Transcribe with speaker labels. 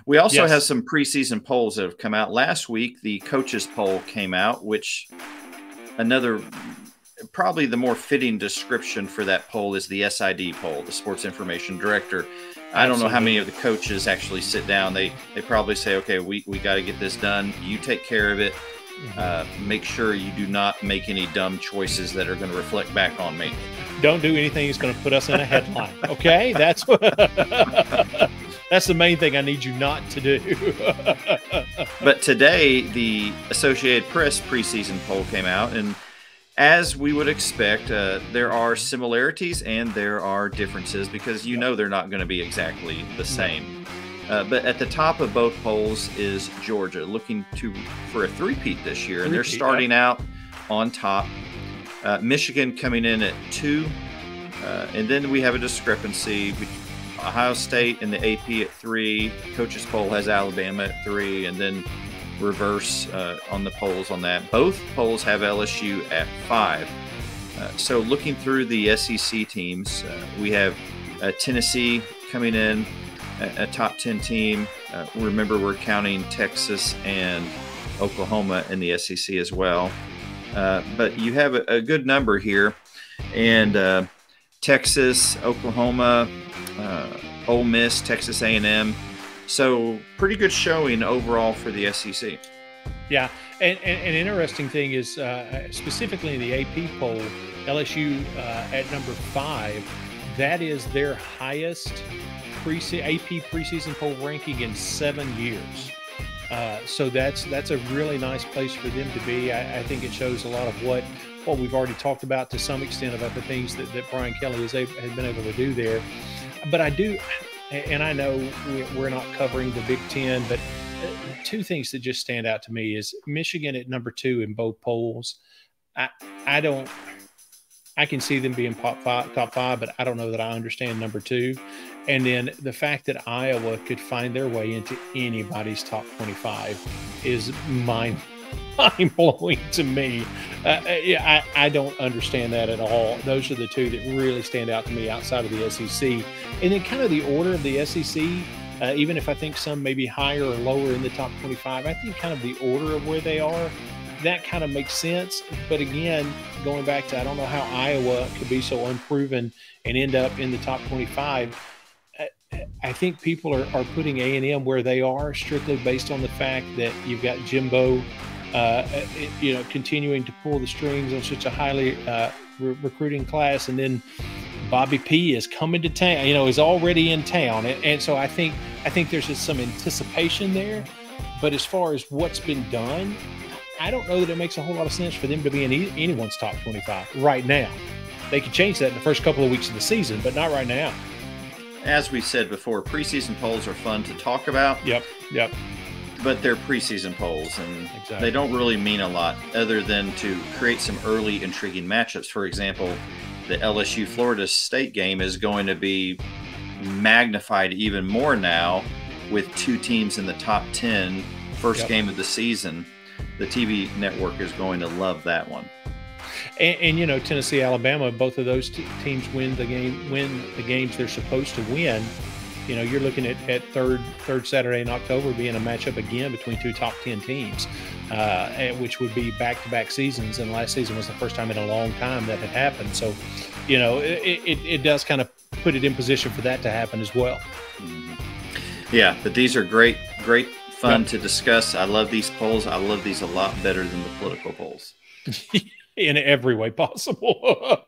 Speaker 1: We also have
Speaker 2: Yes.
Speaker 1: some preseason polls that have come out. Last week, the coaches poll came out, which another probably the more fitting description for that poll is the SID poll, the Sports Information Director. I don't know how many of
Speaker 2: Absolutely.
Speaker 1: the coaches actually sit down. They probably say, okay, we got to get this done. You take care of it.
Speaker 2: Mhm.
Speaker 1: Make sure you do not make any dumb choices that are going to reflect back on me.
Speaker 2: Don't do anything that's going to put us in a headline. Okay, that's what, that's the main thing I need you not to do.
Speaker 1: But today, the Associated Press preseason poll came out, and as we would expect, there are similarities and there are differences because they're not going to be exactly the
Speaker 2: No,
Speaker 1: same. But at the top of both polls is Georgia, looking for a three-peat this year, and they're
Speaker 2: repeat. Yep.
Speaker 1: starting out on top. Michigan coming in at 2, and then we have a discrepancy. Ohio State and the AP at 3. Coaches poll has Alabama at 3, and then reverse on the polls on that. Both polls have LSU at 5. So looking through the SEC teams, we have Tennessee coming in, a top 10 team. Remember, we're counting Texas and Oklahoma in the SEC as well. But you have a good number here. And Texas, Oklahoma, Ole Miss, Texas A&M. So pretty good showing overall for the SEC.
Speaker 2: Yeah, and an interesting thing is specifically in the AP poll, LSU at number 5. That is their highest AP preseason poll ranking in 7 years. So that's a really nice place for them to be. I think it shows a lot of what we've already talked about to some extent about the things that Brian Kelly has been able to do there. But I do, and I know we're not covering the Big Ten, but two things that just stand out to me is Michigan at number 2 in both polls. I don't. I can see them being top five, but I don't know that I understand number 2. And then the fact that Iowa could find their way into anybody's top 25 is mind blowing to me. I don't understand that at all. Those are the two that really stand out to me outside of the SEC. And then kind of the order of the SEC, even if I think some may be higher or lower in the top 25, I think kind of the order of where they are, that kind of makes sense. But again, going back to, I don't know how Iowa could be so unproven and end up in the top 25. I think people are putting A&M where they are strictly based on the fact that you've got Jimbo, continuing to pull the strings on such a highly recruiting class, and then Bobby P is coming to town. Is already in town, and so I think there's just some anticipation there. But as far as what's been done, I don't know that it makes a whole lot of sense for them to be in anyone's top 25 right now. They could change that in the first couple of weeks of the season, but not right now.
Speaker 1: As we said before, preseason polls are fun to talk about.
Speaker 2: Yep.
Speaker 1: But they're preseason polls, and
Speaker 2: Exactly.
Speaker 1: they don't really mean a lot other than to create some early intriguing matchups. For example, the LSU-Florida State game is going to be magnified even more now with 2 teams in the top 10, first game of the season. The TV network is going to love that one.
Speaker 2: And Tennessee, Alabama, both of those teams win the games they're supposed to win. You're looking at third Saturday in October being a matchup again between 2 top 10 teams, which would be back-to-back seasons. And last season was the first time in a long time that had happened. So, it does kind of put it in position for that to happen as well.
Speaker 1: Mm-hmm. Yeah, but these are great fun to discuss. I love these polls. I love these a lot better than the political polls.
Speaker 2: In every way possible.